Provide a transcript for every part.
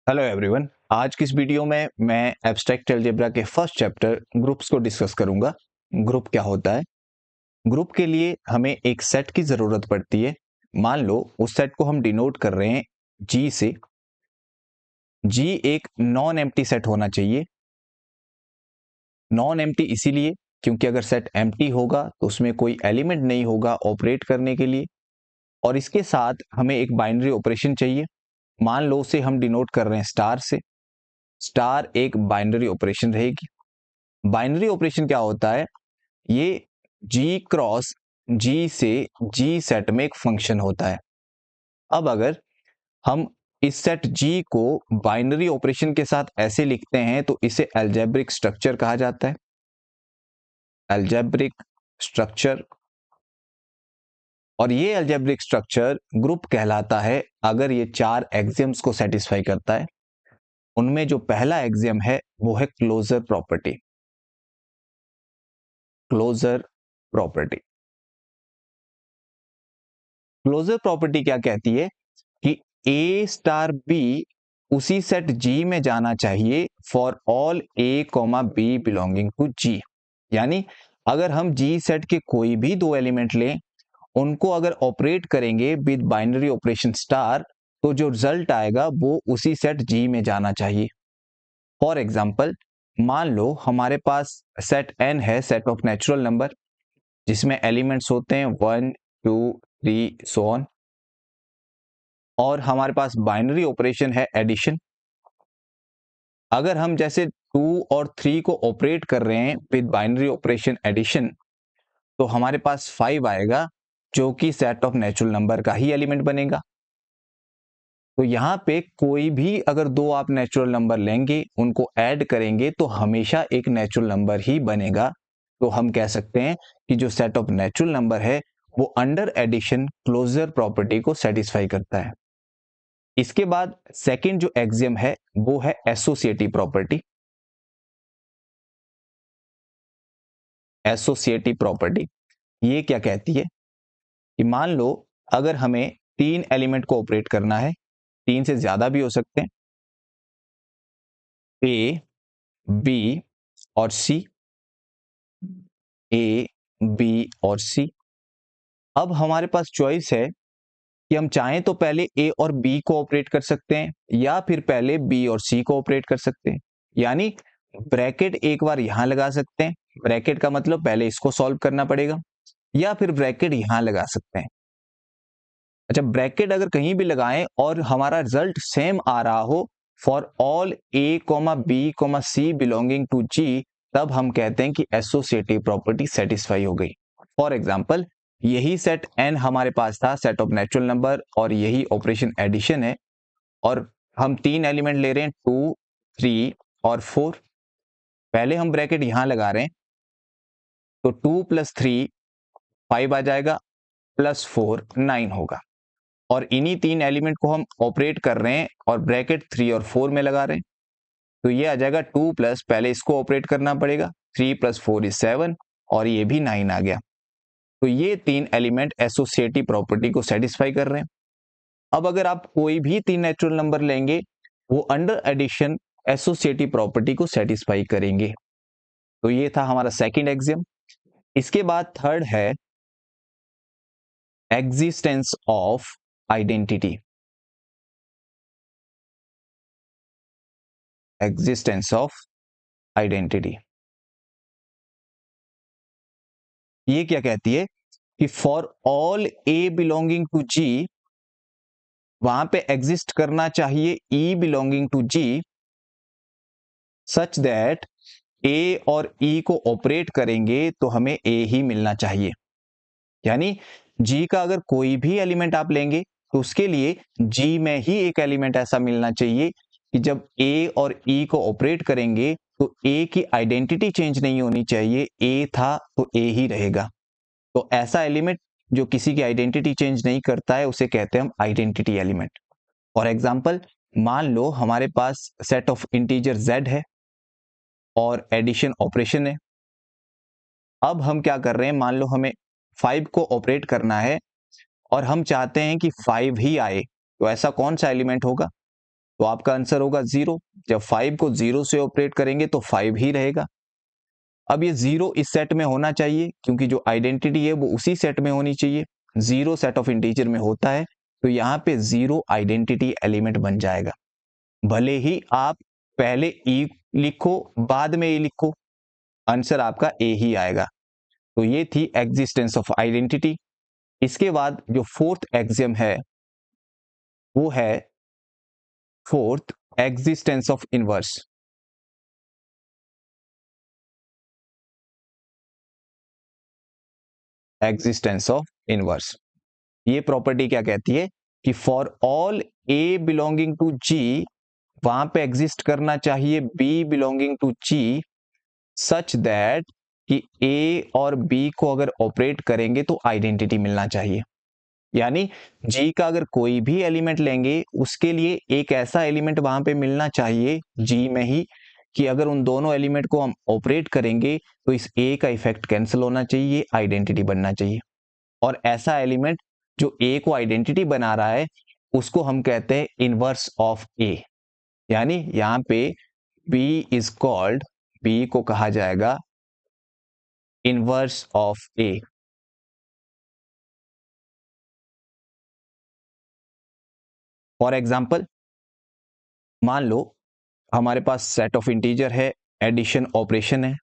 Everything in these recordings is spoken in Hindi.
Hello everyone. आज की इस वीडियो में मैं एब्स्ट्रैक्ट अलजेब्रा के फर्स्ट चैप्टर ग्रुप्स को डिस्कस करूंगा। ग्रुप क्या होता है? ग्रुप के लिए हमें एक सेट की जरूरत पड़ती है। मान लो उस सेट को हम डिनोट कर रहे हैं जी से। जी एक नॉन एम्प्टी सेट होना चाहिए। नॉन एम्प्टी इसीलिए क्योंकि अगर सेट एम्प्टी होगा तो उसमें कोई एलिमेंट नहीं होगा ऑपरेट करने के लिए, और इसके साथ हमें एक बाइनरी ऑपरेशन चाहिए। मान लो उसे हम डिनोट कर रहे हैं स्टार से। स्टार एक बाइनरी ऑपरेशन रहेगी। बाइनरी ऑपरेशन क्या होता है? ये जी क्रॉस जी से जी सेट में एक फंक्शन होता है। अब अगर हम इस सेट जी को बाइनरी ऑपरेशन के साथ ऐसे लिखते हैं तो इसे अलजेब्रिक स्ट्रक्चर कहा जाता है। Algebraic structure. और ये अलजेब्रिक स्ट्रक्चर ग्रुप कहलाता है अगर ये चार एक्सियम्स को सेटिस्फाई करता है। उनमें जो पहला एक्सियम है वो है closure property. Closure property. Closure property क्या कहती है कि ए स्टार बी उसी सेट जी में जाना चाहिए for all A comma B belonging to G. यानी अगर हम जी सेट के कोई भी दो एलिमेंट लें, उनको अगर ऑपरेट करेंगे विद बाइनरी ऑपरेशन स्टार, तो जो रिजल्ट आएगा वो उसी सेट जी में जाना चाहिए। फॉर एग्जाम्पल, मान लो हमारे पास सेट एन है, सेट ऑफ नेचुरल नंबर, जिसमें एलिमेंट्स होते हैं 1 2 3 सो ऑन, और हमारे पास बाइनरी ऑपरेशन है एडिशन। अगर हम जैसे 2 और 3 को ऑपरेट कर रहे हैं विद बाइनरी ऑपरेशन एडिशन, तो हमारे पास 5 आएगा, जो कि सेट ऑफ नेचुरल नंबर का ही एलिमेंट बनेगा। तो यहाँ पे कोई भी अगर दो आप नेचुरल नंबर लेंगे, उनको ऐड करेंगे तो हमेशा एक नेचुरल नंबर ही बनेगा। तो हम कह सकते हैं कि जो सेट ऑफ नेचुरल नंबर है वो अंडर एडिशन क्लोजर प्रॉपर्टी को सेटिस्फाई करता है। इसके बाद सेकंड जो एक्सियम है वो है एसोसिएटिव प्रॉपर्टी। एसोसिएटिव प्रॉपर्टी ये क्या कहती है कि मान लो अगर हमें तीन एलिमेंट को ऑपरेट करना है, तीन से ज्यादा भी हो सकते हैं, ए बी और सी, ए बी और सी। अब हमारे पास चॉइस है कि हम चाहें तो पहले ए और बी को ऑपरेट कर सकते हैं, या फिर पहले बी और सी को ऑपरेट कर सकते हैं। यानी ब्रैकेट एक बार यहां लगा सकते हैं। ब्रैकेट का मतलब पहले इसको सॉल्व करना पड़ेगा, या फिर ब्रैकेट यहां लगा सकते हैं। अच्छा, ब्रैकेट अगर कहीं भी लगाएं और हमारा रिजल्ट सेम आ रहा हो for all A comma b comma c belonging to G, तब हम कहते हैं कि एसोसिएटिव प्रॉपर्टी सेटिस्फाई हो गई। फॉर एग्जाम्पल, यही सेट एन हमारे पास था, सेट ऑफ नेचुरल नंबर, और यही ऑपरेशन एडिशन है, और हम तीन एलिमेंट ले रहे हैं 2 3 और 4। पहले हम ब्रैकेट यहां लगा रहे हैं, तो 2 + 3 5 आ जाएगा, +4 9 होगा। और इन्हीं तीन एलिमेंट को हम ऑपरेट कर रहे हैं और ब्रैकेट 3 और 4 में लगा रहे हैं, तो ये आ जाएगा 2 प्लस, पहले इसको ऑपरेट करना पड़ेगा, 3 + 4 = 7, और ये भी 9 आ गया। तो ये तीन एलिमेंट एसोसिएटिव प्रॉपर्टी को सेटिस्फाई कर रहे हैं। अब अगर आप कोई भी तीन नेचुरल नंबर लेंगे, वो अंडर एडिशन एसोसिएटिव प्रॉपर्टी को सेटिस्फाई करेंगे। तो ये था हमारा सेकंड एक्सियम। इसके बाद थर्ड है existence of identity. Existence of identity ये क्या कहती है कि for all a belonging to G, वहां पे एग्जिस्ट करना चाहिए e belonging to G, such that a और ई को ऑपरेट करेंगे तो हमें ए ही मिलना चाहिए। यानी जी का अगर कोई भी एलिमेंट आप लेंगे तो उसके लिए जी में ही एक एलिमेंट ऐसा मिलना चाहिए कि जब ए और ई को ऑपरेट करेंगे तो ए की आइडेंटिटी चेंज नहीं होनी चाहिए, ए था तो ए ही रहेगा। तो ऐसा एलिमेंट जो किसी की आइडेंटिटी चेंज नहीं करता है उसे कहते हैं हम आइडेंटिटी एलिमेंट। फॉर एग्जाम्पल, मान लो हमारे पास सेट ऑफ इंटीजर z है और एडिशन ऑपरेशन है। अब हम क्या कर रहे हैं, मान लो हमें 5 को ऑपरेट करना है और हम चाहते हैं कि 5 ही आए, तो ऐसा कौन सा एलिमेंट होगा? तो आपका आंसर होगा 0। जब 5 को 0 से ऑपरेट करेंगे तो 5 ही रहेगा। अब ये 0 इस सेट में होना चाहिए, क्योंकि जो आइडेंटिटी है वो उसी सेट में होनी चाहिए। 0 सेट ऑफ इंटीजर में होता है, तो यहाँ पे 0 आइडेंटिटी एलिमेंट बन जाएगा। भले ही आप पहले ई लिखो बाद में ए लिखो, आंसर आपका ए ही आएगा। तो ये थी एग्जिस्टेंस ऑफ आइडेंटिटी। इसके बाद जो फोर्थ एक्सियम है वो है fourth existence of inverse. Existence of inverse, ये प्रॉपर्टी क्या कहती है कि for all a belonging to G, वहां पे एग्जिस्ट करना चाहिए b belonging to G such that कि ए और बी को अगर ऑपरेट करेंगे तो आइडेंटिटी मिलना चाहिए। यानी जी का अगर कोई भी एलिमेंट लेंगे उसके लिए एक ऐसा एलिमेंट वहां पे मिलना चाहिए जी में ही कि अगर उन दोनों एलिमेंट को हम ऑपरेट करेंगे तो इस ए का इफेक्ट कैंसिल होना चाहिए, आइडेंटिटी बनना चाहिए। और ऐसा एलिमेंट जो ए को आइडेंटिटी बना रहा है उसको हम कहते हैं इनवर्स ऑफ ए। यानी यहां पे बी इज कॉल्ड, बी को कहा जाएगा inverse of A. For example, मान लो हमारे पास सेट ऑफ इंटीजर है, एडिशन ऑपरेशन है।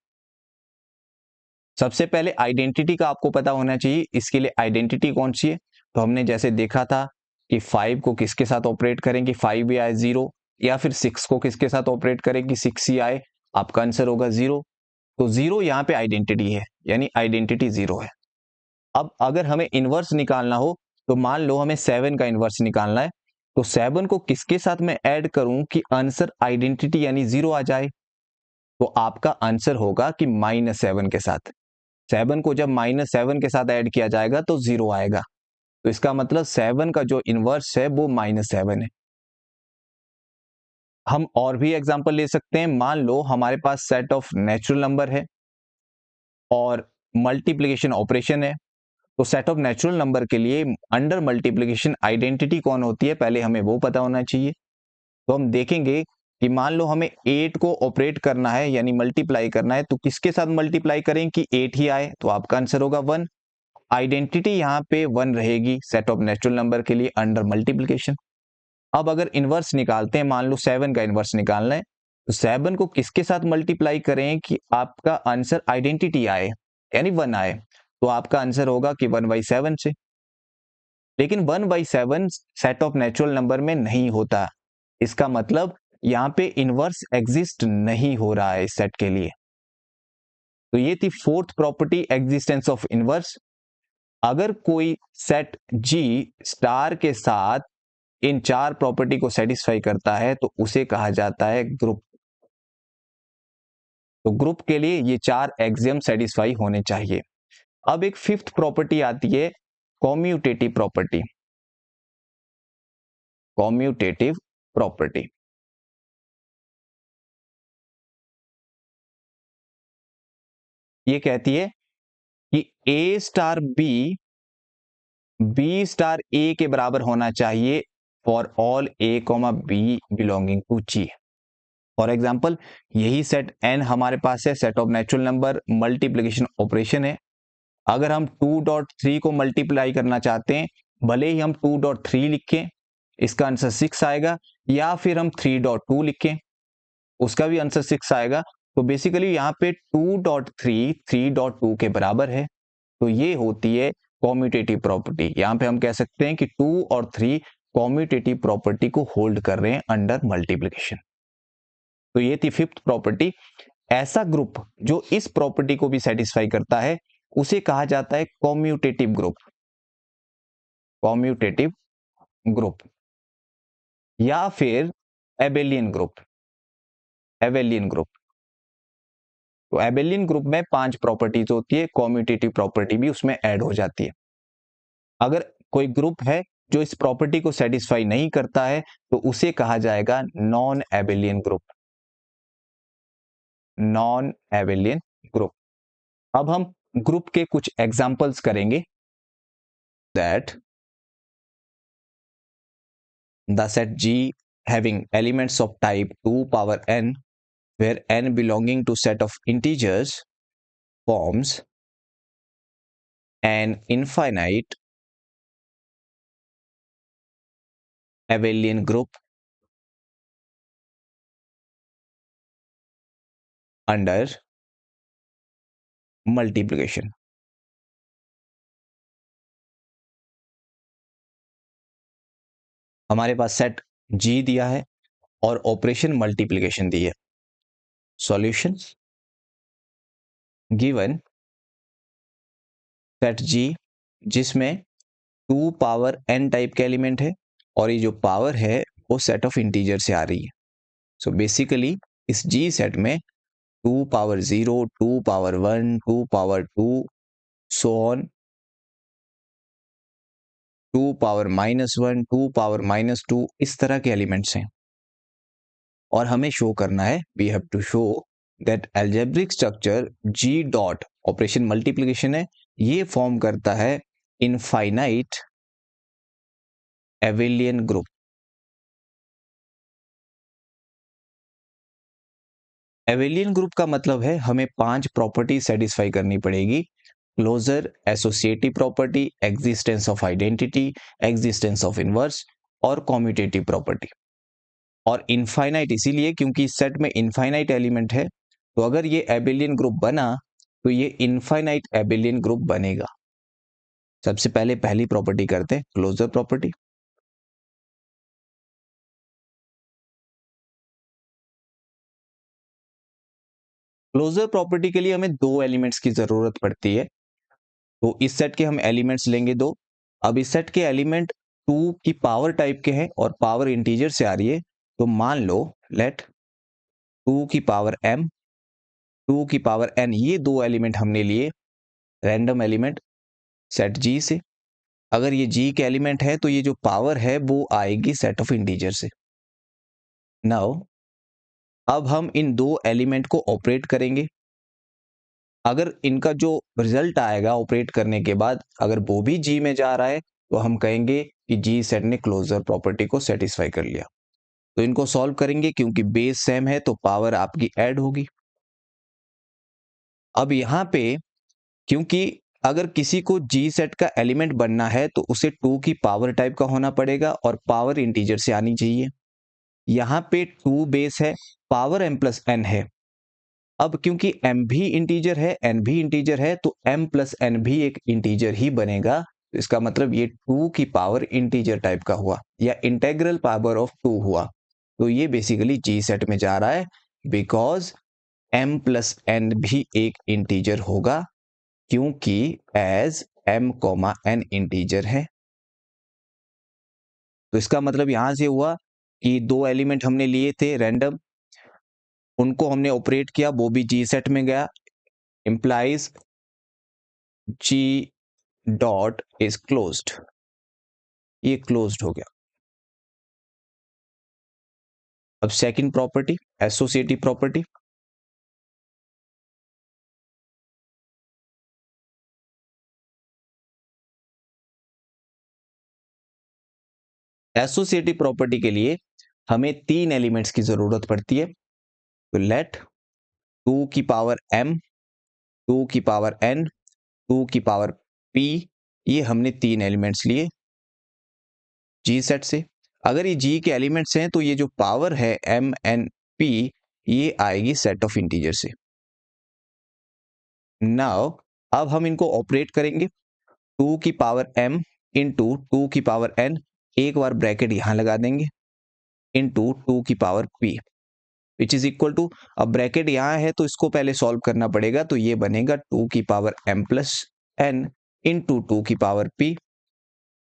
सबसे पहले आइडेंटिटी का आपको पता होना चाहिए, इसके लिए आइडेंटिटी कौन सी है। तो हमने जैसे देखा था कि 5 को किसके साथ ऑपरेट करेंगे, 5 ही आए 0, या फिर 6 को किसके साथ ऑपरेट करेंगे, 6 ही आए, आपका आंसर होगा 0। तो 0 यहाँ पे आइडेंटिटी है, यानी आइडेंटिटी 0 है। अब अगर हमें इनवर्स निकालना हो तो मान लो हमें 7 का इनवर्स निकालना है, तो 7 को किसके साथ मैं ऐड करूं कि आंसर आइडेंटिटी यानी 0 आ जाए। तो आपका आंसर होगा कि -7 के साथ। 7 को जब -7 के साथ ऐड किया जाएगा तो 0 आएगा। तो इसका मतलब 7 का जो इनवर्स है वो -7 है। हम और भी एग्जांपल ले सकते हैं। मान लो हमारे पास सेट ऑफ नेचुरल नंबर है और मल्टीप्लिकेशन ऑपरेशन है। तो सेट ऑफ नेचुरल नंबर के लिए अंडर मल्टीप्लिकेशन आइडेंटिटी कौन होती है, पहले हमें वो पता होना चाहिए। तो हम देखेंगे कि मान लो हमें 8 को ऑपरेट करना है यानी मल्टीप्लाई करना है, तो किसके साथ मल्टीप्लाई करें कि 8 ही आए, तो आपका आंसर होगा 1। आइडेंटिटी यहाँ पे 1 रहेगी सेट ऑफ नेचुरल नंबर के लिए अंडर मल्टीप्लिकेशन। अब अगर इनवर्स निकालते हैं, मान लो 7 का इनवर्स निकालना है, तो 7 को किसके साथ मल्टीप्लाई करें कि आपका आंसर आइडेंटिटी आए यानी 1 आए, तो आपका आंसर होगा कि 1/7 से। लेकिन 1/7 सेट ऑफ नेचुरल नंबर में नहीं होता, इसका मतलब यहाँ पे इनवर्स एग्जिस्ट नहीं हो रहा है इस सेट के लिए। तो ये थी fourth property, existence of inverse. अगर कोई सेट जी स्टार के साथ इन 4 प्रॉपर्टी को सेटिस्फाई करता है तो उसे कहा जाता है ग्रुप। तो ग्रुप के लिए ये 4 एक्सियम सेटिस्फाई होने चाहिए। अब एक फिफ्थ प्रॉपर्टी आती है, कॉम्यूटेटिव प्रॉपर्टी। कॉम्यूटेटिव प्रॉपर्टी ये कहती है कि ए स्टार बी स्टार ए के बराबर होना चाहिए for all A comma B belonging to G. For example, यही सेट एन हमारे पास है, set of natural number multiplication operation है। अगर हम 2.3 को मल्टीप्लाई करना चाहते हैं, भले ही हम 2.3 लिखें, इसका आंसर 6 आएगा, या फिर हम 3.2 लिखें, उसका भी आंसर 6 आएगा। तो बेसिकली यहाँ पे 2.3 3.2 के बराबर है। तो ये होती है कॉम्यूटेटिव प्रॉपर्टी। यहाँ पे हम कह सकते हैं कि 2 और 3 कॉम्यूटेटिव प्रॉपर्टी को होल्ड कर रहे हैं अंडर मल्टीप्लिकेशन। तो ये थी फिफ्थ प्रॉपर्टी। ऐसा ग्रुप जो इस प्रॉपर्टी को भी सेटिस्फाई करता है उसे कहा जाता है कॉम्यूटेटिव ग्रुप। कॉम्यूटेटिव ग्रुप या फिर एबेलियन ग्रुप। एबेलियन ग्रुप, तो एबेलियन ग्रुप में 5 प्रॉपर्टीज होती है, कॉम्यूटेटिव प्रॉपर्टी भी उसमें ऐड हो जाती है। अगर कोई ग्रुप है जो इस प्रॉपर्टी को सेटिस्फाई नहीं करता है तो उसे कहा जाएगा non Abelian group. Non Abelian group. अब हम ग्रुप के कुछ एग्जांपल्स करेंगे। That the set G having elements of type 2 power n, where n belonging to set of integers, forms an infinite abelian group under multiplication. हमारे पास सेट G दिया है और ऑपरेशन मल्टीप्लिकेशन दी है. सॉल्यूशंस गिवन सेट G जिसमें 2 पावर n टाइप के एलिमेंट है और ये जो पावर है वो सेट ऑफ इंटीजर से आ रही है. सो बेसिकली इस G सेट में 2 power 0, 2 power 1, 2 power 2, so on, 2 power -1, 2 power -2, इस तरह के एलिमेंट्स हैं. और हमें शो करना है, we have to show that algebraic structure G dot operation multiplication है, ये फॉर्म करता है infinite abelian group. Abelian group का मतलब है हमें 5 प्रॉपर्टी सेटिस्फाई करनी पड़ेगी. Closure, associative property, existence of identity, existence of inverse और कॉम्यूटेटिव प्रॉपर्टी. और इनफाइनाइट इसीलिए क्योंकि सेट में इनफाइनाइट एलिमेंट है, तो अगर ये एबेलियन ग्रुप बना तो ये इनफाइनाइट एबेलियन ग्रुप बनेगा. सबसे पहले पहली प्रॉपर्टी करते हैं, क्लोजर प्रॉपर्टी. क्लोजर प्रॉपर्टी के लिए हमें 2 एलिमेंट्स की जरूरत पड़ती है. तो इस सेट के हम एलिमेंट्स लेंगे 2. अब इस सेट के एलिमेंट 2 की पावर टाइप के हैं और पावर इंटीजर से आ रही है, तो मान लो लेट 2 की पावर m, 2 की पावर n, ये 2 एलिमेंट हमने लिए रैंडम एलिमेंट सेट G से. अगर ये G के एलिमेंट है तो ये जो पावर है वो आएगी सेट ऑफ इंटीजर से. नाउ अब हम इन 2 एलिमेंट को ऑपरेट करेंगे. अगर इनका जो रिजल्ट आएगा ऑपरेट करने के बाद अगर वो भी G में जा रहा है तो हम कहेंगे कि G सेट ने क्लोजर प्रॉपर्टी को सेटिस्फाई कर लिया. तो इनको सॉल्व करेंगे, क्योंकि बेस सेम है तो पावर आपकी ऐड होगी. अब यहां पे क्योंकि अगर किसी को G सेट का एलिमेंट बनना है तो उसे 2 की पावर टाइप का होना पड़ेगा और पावर इंटीजर से आनी चाहिए. यहां पे 2 बेस है, पावर m प्लस n है. अब क्योंकि m भी इंटीजर है, n भी इंटीजर है, तो m प्लस n भी एक इंटीजर ही बनेगा. तो इसका मतलब ये 2 की पावर इंटीजर टाइप का हुआ या इंटेग्रल पावर ऑफ 2 हुआ. तो ये बेसिकली G सेट में जा रहा है बिकॉज m प्लस n भी एक इंटीजर होगा, क्योंकि as m comma n integer है. तो इसका मतलब यहां से हुआ कि 2 एलिमेंट हमने लिए थे रैंडम, उनको हमने ऑपरेट किया, वो भी G सेट में गया, implies G dot is closed. ये क्लोज्ड हो गया. अब second property, associative property. Associative property के लिए हमें 3 एलिमेंट्स की जरूरत पड़ती है. तो लेट 2 की पावर m, 2 की पावर n, 2 की पावर p, ये हमने 3 एलिमेंट्स लिए G सेट से. अगर ये G के एलिमेंट्स हैं तो ये जो पावर है m n p ये आएगी सेट ऑफ इंटीजर से. नाउ अब हम इनको ऑपरेट करेंगे. 2 की पावर m इंटू 2 की पावर n, एक बार ब्रैकेट यहां लगा देंगे, इंटू 2 की power p which is equal to, अब ब्रैकेट यहां है तो इसको पहले सॉल्व करना पड़ेगा, तो ये बनेगा 2 की power m plus n into 2 की पावर p.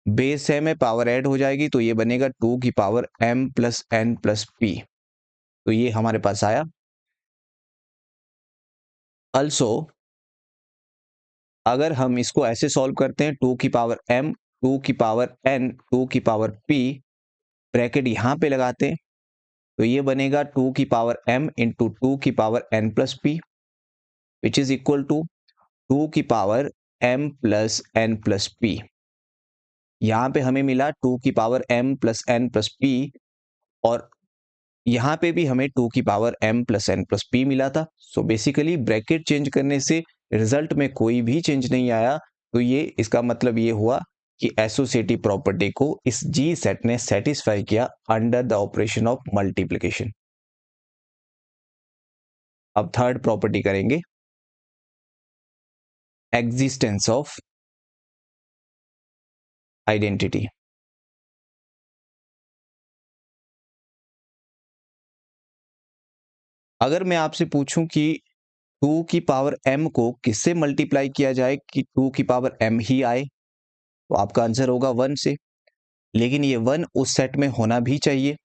बेस है में पावर ऐड हो जाएगी तो ये बनेगा 2 की power m plus n plus p. तो ये हमारे पास आया. अल्सो अगर हम इसको ऐसे सॉल्व करते हैं, 2 की पावर m, 2 की पावर n, 2 की पावर p, ब्रैकेट यहां पे लगाते हैं, तो ये बनेगा 2 की पावर m इंटू 2 की power n plus p which is equal to 2 की power m plus n plus p. यहां पे हमें मिला 2 की power m plus n plus p, और यहाँ पे भी हमें 2 की power m plus n plus p मिला था। सो बेसिकली ब्रैकेट चेंज करने से रिजल्ट में कोई भी चेंज नहीं आया, तो ये इसका मतलब ये हुआ कि एसोसिएटिव प्रॉपर्टी को इस जी सेट ने सेटिस्फाई किया under the operation of multiplication. अब थर्ड प्रॉपर्टी करेंगे, एग्जिस्टेंस ऑफ आइडेंटिटी। अगर मैं आपसे पूछूं कि 2 की पावर m को किससे मल्टीप्लाई किया जाए कि 2 की पावर m ही आए, तो आपका आंसर होगा 1 से। लेकिन ये 1 उस सेट में होना भी चाहिए।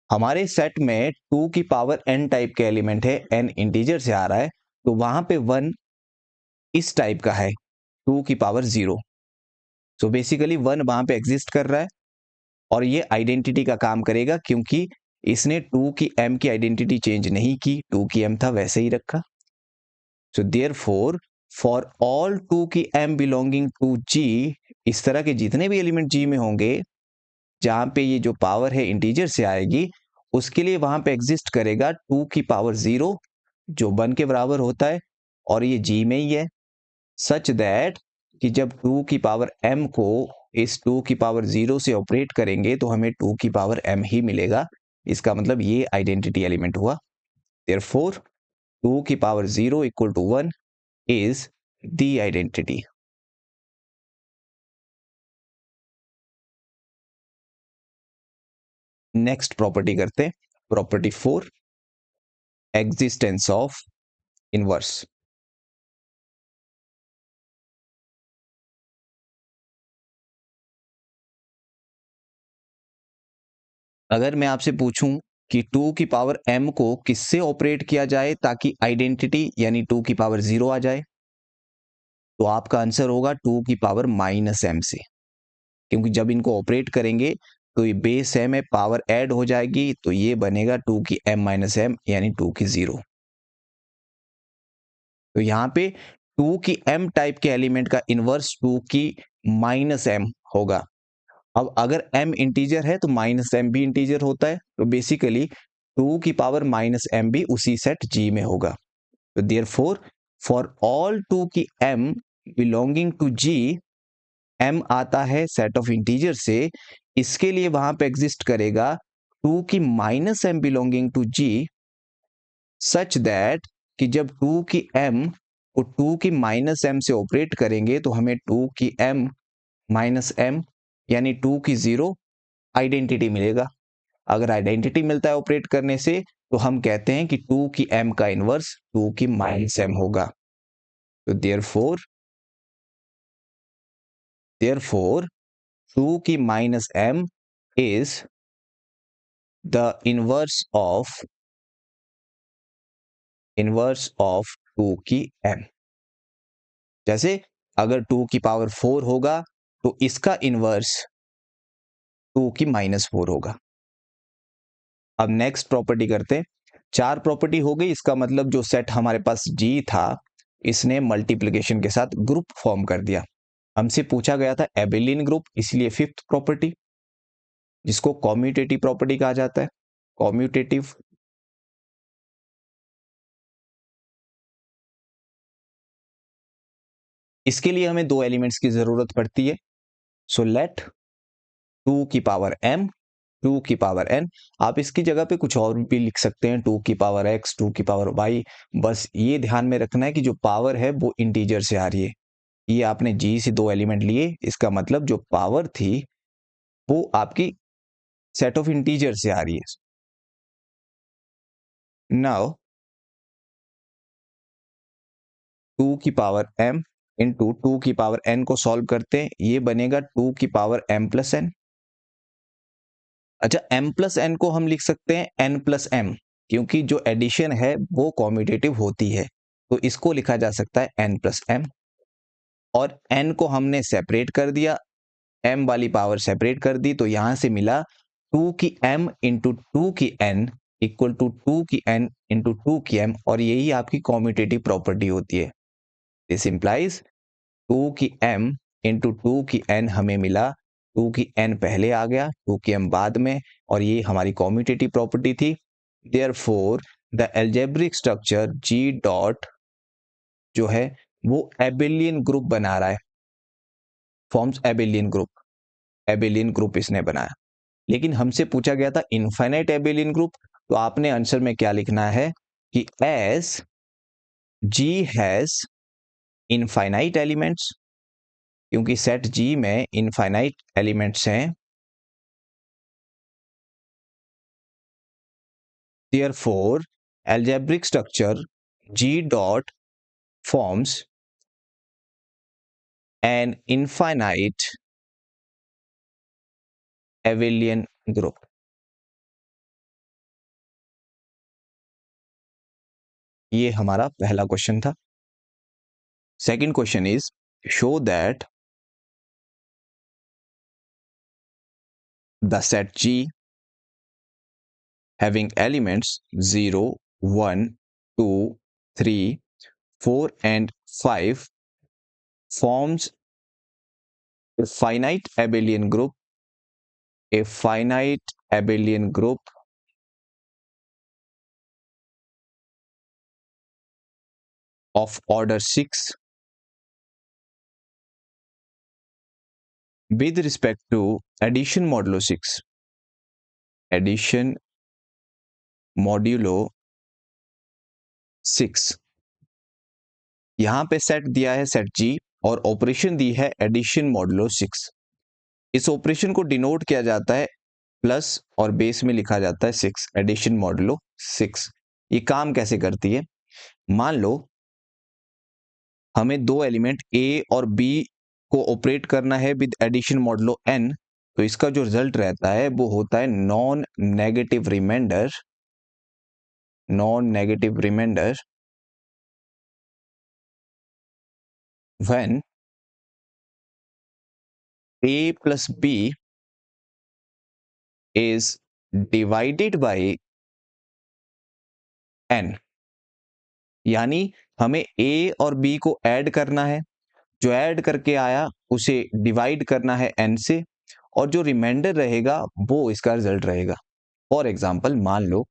हमारे सेट में 2 की पावर n टाइप के एलिमेंट है, n इंटीजर से आ रहा है, तो वहां पे 1 इस टाइप का है, 2 की पावर 0। सो बेसिकली 1 वहां पे एग्जिस्ट कर रहा है और ये आइडेंटिटी का काम करेगा, क्योंकि इसने 2 की m की आइडेंटिटी चेंज नहीं की, 2 की m था वैसे ही रखा। सो देयरफॉर फॉर ऑल 2 की m बिलोंगिंग टू g, इस तरह के जितने भी एलिमेंट g में होंगे जहां पे ये जो पावर है इंटीजर से आएगी, उसके लिए वहां पे एग्जिस्ट करेगा 2 की पावर 0 जो 1 के बराबर होता है, और ये g में ही है, सच दैट कि जब 2 की पावर m को इस 2 की पावर 0 से ऑपरेट करेंगे तो हमें 2 की पावर m ही मिलेगा। इसका मतलब ये आइडेंटिटी एलिमेंट हुआ। देयरफॉर 2 की power 0 equal to 1 is the identity. Next property करते हैं, प्रॉपर्टी 4, एग्जिस्टेंस ऑफ इनवर्स। अगर मैं आपसे पूछूं कि 2 की पावर m को किससे ऑपरेट किया जाए ताकि आइडेंटिटी यानी 2 की पावर 0 आ जाए, तो आपका आंसर होगा 2 की पावर माइनस m से, क्योंकि जब इनको ऑपरेट करेंगे तो ये बेस m में पावर ऐड हो जाएगी, तो ये बनेगा 2 की m माइनस m यानी 2 की 0। तो यहाँ पे 2 की m टाइप के एलिमेंट का इनवर्स 2 की माइनस m होगा। अब अगर m इंटीजर है तो माइनस m भी इंटीजर होता है, तो बेसिकली 2 की पावर माइनस m भी उसी सेट G में होगा। तो देयरफॉर फॉर ऑल 2 की m belonging to G, m आता है सेट ऑफ इंटीजर से, इसके लिए वहां पे एग्जिस्ट करेगा 2 की minus m belonging to G, such that कि जब 2 की m को 2 की माइनस m से ऑपरेट करेंगे तो हमें 2 की m माइनस m यानी 2 की 0 आइडेंटिटी मिलेगा। अगर आइडेंटिटी मिलता है ऑपरेट करने से, तो हम कहते हैं कि 2 की m का इनवर्स 2 की माइनस m होगा। तो देयरफॉर 2 की minus m is the inverse of 2 की m। जैसे अगर 2 की पावर 4 होगा तो इसका इनवर्स 2 की माइनस 4 होगा। अब नेक्स्ट प्रॉपर्टी करते हैं। 4 प्रॉपर्टी हो गई, इसका मतलब जो सेट हमारे पास G था इसने मल्टीप्लिकेशन के साथ ग्रुप फॉर्म कर दिया। हमसे पूछा गया था एबेलियन ग्रुप, इसलिए 5th प्रॉपर्टी जिसको कॉम्यूटेटिव प्रॉपर्टी कहा जाता है। कॉम्यूटेटिव, इसके लिए हमें 2 एलिमेंट्स की जरूरत पड़ती है। सो लेट 2 की पावर m 2 की पावर n, आप इसकी जगह पे कुछ और भी लिख सकते हैं, 2 की पावर x 2 की पावर y। बस ये ध्यान में रखना है कि जो पावर है वो इंटीजर से आ रही है। ये आपने G से 2 एलिमेंट लिए, इसका मतलब जो पावर थी वो आपकी सेट ऑफ इंटीजर से आ रही है। नाउ 2 की पावर m इंटू 2 की पावर n को सॉल्व करते हैं, ये बनेगा 2 की पावर m प्लस n। अच्छा, m प्लस n को हम लिख सकते हैं n प्लस m, क्योंकि जो एडिशन है वो कॉम्यूटेटिव होती है, तो इसको लिखा जा सकता है n प्लस m। और n को हमने सेपरेट कर दिया, m वाली पावर सेपरेट कर दी, तो यहां से मिला 2 की m इंटू 2 की n इक्वल टू 2 की n इंटू 2 की m, और यही आपकी कॉम्यूटेटिव प्रॉपर्टी होती है। दिस इंप्लाइज 2 की m इंटू 2 की n हमें मिला 2 की n पहले आ गया, 2 की m बाद में, और ये हमारी कॉम्यूटेटिव प्रॉपर्टी थी। Therefore the algebraic structure G dot जो है वो एबेलियन ग्रुप बना रहा है, फॉर्म्स एबेलियन ग्रुप इसने बनाया। लेकिन हमसे पूछा गया था इनफाइनाइट एबेलियन ग्रुप, तो आपने आंसर में क्या लिखना है कि S G has infinite elements, क्योंकि सेट G में इनफाइनाइट एलिमेंट्स हैं, therefore algebraic structure G dot forms an infinite abelian group। ये हमारा पहला क्वेश्चन था। Second question is show that the set G having elements 0, 1, 2, 3, 4 and 5 forms a finite abelian group, a finite abelian group of order 6 with respect to addition modulo 6, addition modulo 6। यहां पे सेट दिया है सेट G और ऑपरेशन दी है एडिशन मॉडुलो 6। इस ऑपरेशन को डिनोट किया जाता है प्लस और बेस में लिखा जाता है 6, एडिशन मॉडुलो 6। ये काम कैसे करती है? मान लो हमें दो एलिमेंट A और B को ऑपरेट करना है विद एडिशन मॉडुलो n, तो इसका जो रिजल्ट रहता है वो होता है non negative remainder, when A plus B is divided by n। यानी हमें A और B को ऐड करना है, जो ऐड करके आया उसे डिवाइड करना है n से, और जो रिमाइंडर रहेगा वो इसका रिजल्ट रहेगा। फॉर एग्जाम्पल मान लो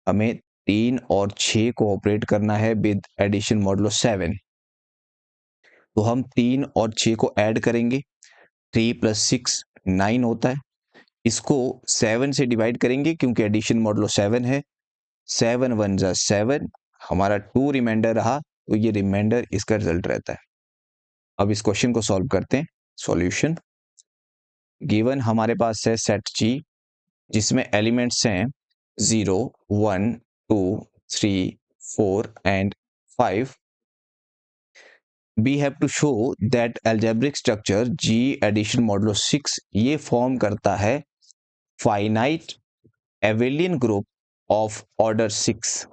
हमें 3 और 6 को ऑपरेट करना है विद एडिशन मॉडुलो 7, तो हम 3 और 6 को ऐड करेंगे, 3 + 6 9 होता है। इसको 7 से डिवाइड करेंगे क्योंकि एडिशन मॉडुलो 7 है, 7 × 1 = 7, हमारा 2 रिमाइंडर रहा, तो ये रिमाइंडर इसका रिजल्ट रहता है। अब इस क्वेश्चन को सॉल्व करते हैं। सॉल्यूशन गिवन हमारे पास है सेट G जिसमें एलिमेंट्स हैं 0, 1, 2, 3, 4 and 5। We have to show that algebraic structure G addition modulo 6 ये फॉर्म करता है finite abelian group of order 6।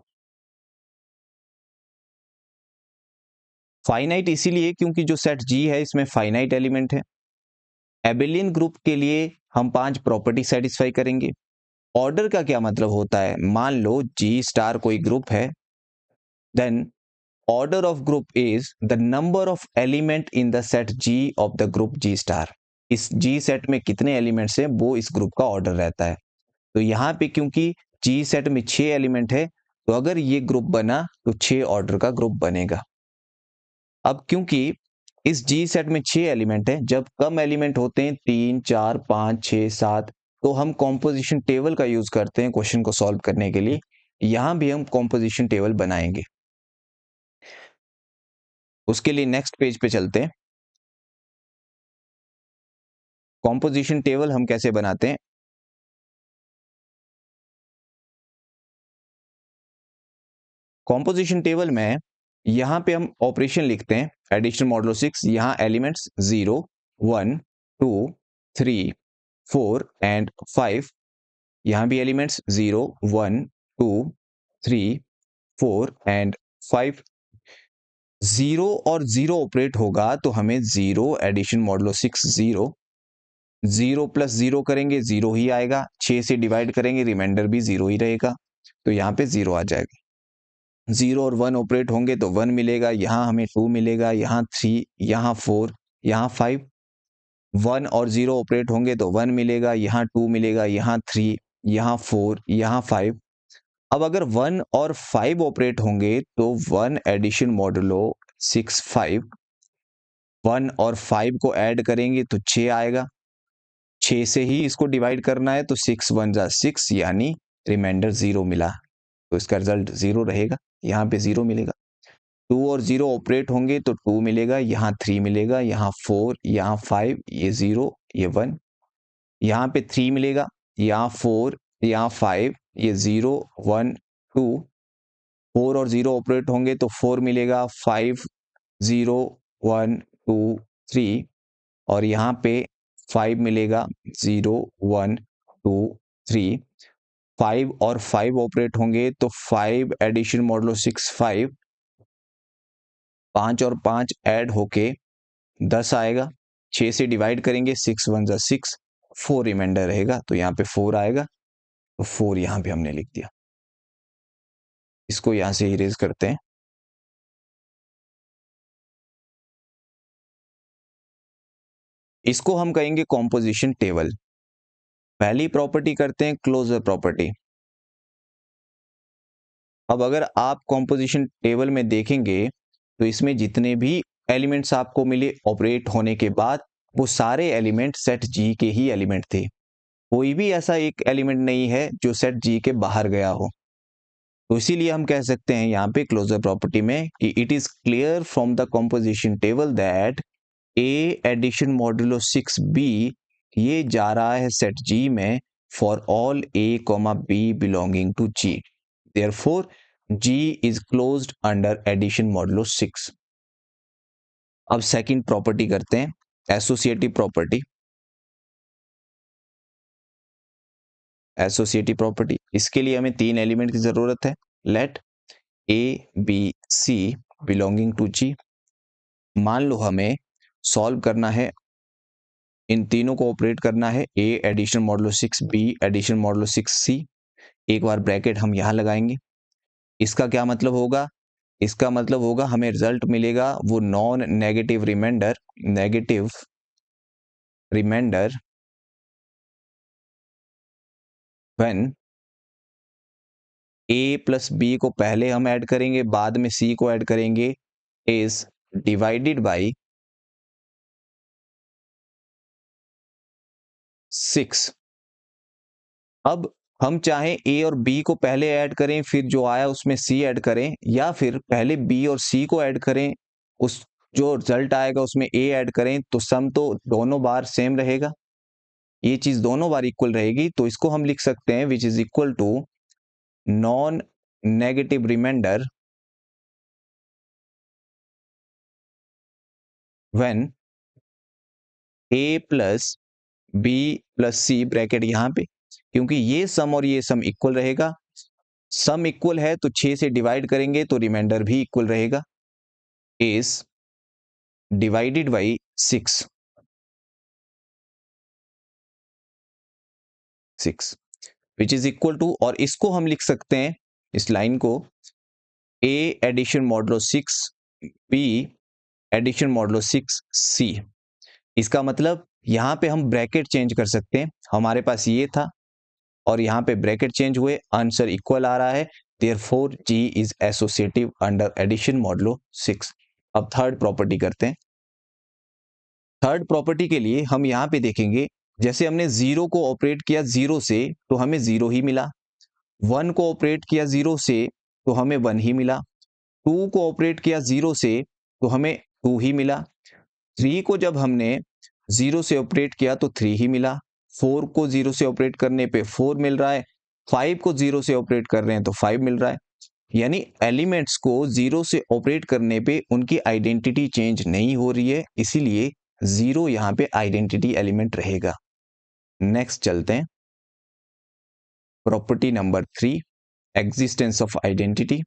Finite इसीलिए क्योंकि जो सेट G है इसमें फाइनाइट एलिमेंट है। एबेलियन ग्रुप के लिए हम 5 प्रॉपर्टी सेटिस्फाई करेंगे। ऑर्डर का क्या मतलब होता है? मान लो G स्टार कोई ग्रुप है, then order of group is the number of element in the set G of the group G star. इस G सेट में कितने एलिमेंट्स हैं वो इस ग्रुप का ऑर्डर रहता है। तो यहाँ पे क्योंकि G सेट में 6 एलिमेंट है, तो अगर ये ग्रुप बना तो 6 ऑर्डर का ग्रुप बनेगा। अब क्योंकि इस G सेट में 6 एलिमेंट है, जब कम एलिमेंट होते हैं 3, 4, 5, 6, 7, तो हम कॉम्पोजिशन टेबल का यूज करते हैं क्वेश्चन को सॉल्व करने के लिए। यहां भी हम कॉम्पोजिशन टेबल बनाएंगे। उसके लिए नेक्स्ट पेज पे चलते हैं। कॉम्पोजिशन टेबल हम कैसे बनाते हैं? कॉम्पोजिशन टेबल में यहां पे हम ऑपरेशन लिखते हैं एडिशन मॉडुलो 6। यहां एलिमेंट्स 0, 1, 2, 3, 4 एंड 5। यहां भी एलिमेंट्स 0, 1, 2, 3, 4 एंड 5। 0 और 0 ऑपरेट होगा तो हमें 0 एडिशन मॉडुलो 6 0, 0 + 0 करेंगे 0 ही आएगा, 6 से डिवाइड करेंगे रिमाइंडर भी 0 ही रहेगा, तो यहाँ पे 0 आ जाएगा। 0 और 1 ऑपरेट होंगे तो 1 मिलेगा, यहाँ हमें 2 मिलेगा, यहाँ 3, यहाँ 4, यहाँ 5। 1 और 0 ऑपरेट होंगे तो 1 मिलेगा, यहाँ 2 मिलेगा, यहाँ 3, यहाँ 4, यहाँ 5। अब अगर 1 और 5 ऑपरेट होंगे तो 1 एडिशन मॉडुलो 6 5, 1 और 5 को ऐड करेंगे तो 6 आएगा, 6 से ही इसको डिवाइड करना है तो 6 1 जा 6, यानी रिमाइंडर 0 मिला, तो इसका रिजल्ट 0 रहेगा, यहाँ पे 0 मिलेगा। 2 और 0 ऑपरेट होंगे तो 2 मिलेगा, यहाँ 3 मिलेगा, यहाँ 4, यहाँ 5, ये 0, ये 1, यहाँ पे 3 मिलेगा, यहाँ 4, यहाँ 5, ये 0 1 2, 4 और 0 ऑपरेट होंगे तो 4 मिलेगा, 5 0 1 2 3, और यहाँ पे 5 मिलेगा, 0 1 2 3, 5 और 5 ऑपरेट होंगे तो 5 एडिशन मॉडुलो 6 5, 5 और 5 ऐड होके 10 आएगा, 6 से डिवाइड करेंगे, 6 1 जा 6, 4 रिमाइंडर रहेगा, तो यहाँ पे 4 आएगा, तो 4 यहाँ पे हमने लिख दिया। इसको यहाँ से इरेज करते हैं। इसको हम कहेंगे कॉम्पोजिशन टेबल। पहली प्रॉपर्टी करते हैं क्लोजर प्रॉपर्टी। अब अगर आप कॉम्पोजिशन टेबल में देखेंगे तो इसमें जितने भी एलिमेंट्स आपको मिले ऑपरेट होने के बाद, वो सारे एलिमेंट सेट जी के ही एलिमेंट थे। कोई भी ऐसा एक एलिमेंट नहीं है जो सेट जी के बाहर गया हो। तो इसीलिए हम कह सकते हैं यहाँ पे क्लोजर प्रॉपर्टी में कि it is clear from the composition table that A addition modulo 6b ये जा रहा है सेट जी में for all a, b belonging to g। Therefore g is closed under addition modulo 6। अब सेकंड प्रॉपर्टी करते हैं, एसोसिएटिव प्रॉपर्टी। एसोसिएटिव प्रॉपर्टी, इसके लिए हमें 3 एलिमेंट की जरूरत है। Let a B c belonging to G. मान लो हमें सॉल्व करना है, इन तीनों को ऑपरेट करना है, A addition modulo 6 B addition modulo 6 C. एक बार ब्रैकेट हम यहां लगाएंगे। इसका क्या मतलब होगा? इसका मतलब होगा हमें रिजल्ट मिलेगा वो non negative remainder, negative remainder when A plus B को पहले हम ऐड करेंगे, बाद में सी को ऐड करेंगे, इज डिवाइडेड बाई 6। अब हम चाहें ए और बी को पहले ऐड करें, फिर जो आया उसमें सी ऐड करें, या फिर पहले बी और सी को ऐड करें, उस जो रिजल्ट आएगा उसमें ए ऐड करें, तो सम तो दोनों बार सेम रहेगा, ये चीज दोनों बार इक्वल रहेगी। तो इसको हम लिख सकते हैं which is equal to non negative remainder when A plus B plus C, bracket यहां पे, क्योंकि ये सम और ये सम इक्वल रहेगा, सम इक्वल है तो 6 से डिवाइड करेंगे तो रिमाइंडर भी इक्वल रहेगा, is divided by 6 which is equal to, और इसको हम लिख सकते हैं इस लाइन को a addition modulo 6 B addition modulo 6 c. इसका मतलब यहां पे हम ब्रैकेट चेंज कर सकते हैं, हमारे पास ये था और यहां पे ब्रैकेट चेंज हुए, आंसर इक्वल आ रहा है, therefore G is associative under addition modulo 6। अब थर्ड प्रॉपर्टी करते हैं। थर्ड प्रॉपर्टी के लिए हम यहां पे देखेंगे, जैसे हमने 0 को ऑपरेट किया 0 से तो हमें 0 ही मिला, 1 को ऑपरेट किया 0 से तो हमें 1 ही मिला, 2 को ऑपरेट किया 0 से तो हमें 2 ही मिला, 3 को जब हमने 0 से ऑपरेट किया तो 3 ही मिला, 4 को 0 से ऑपरेट करने पे 4 मिल रहा है, 5 को 0 से ऑपरेट कर रहे हैं तो 5 मिल रहा है। यानी एलिमेंट्स को 0 से ऑपरेट करने पे उनकी आइडेंटिटी चेंज नहीं हो रही है, इसीलिए 0 यहाँ पे आइडेंटिटी एलिमेंट रहेगा। नेक्स्ट चलते हैं, property number 3, existence of identity.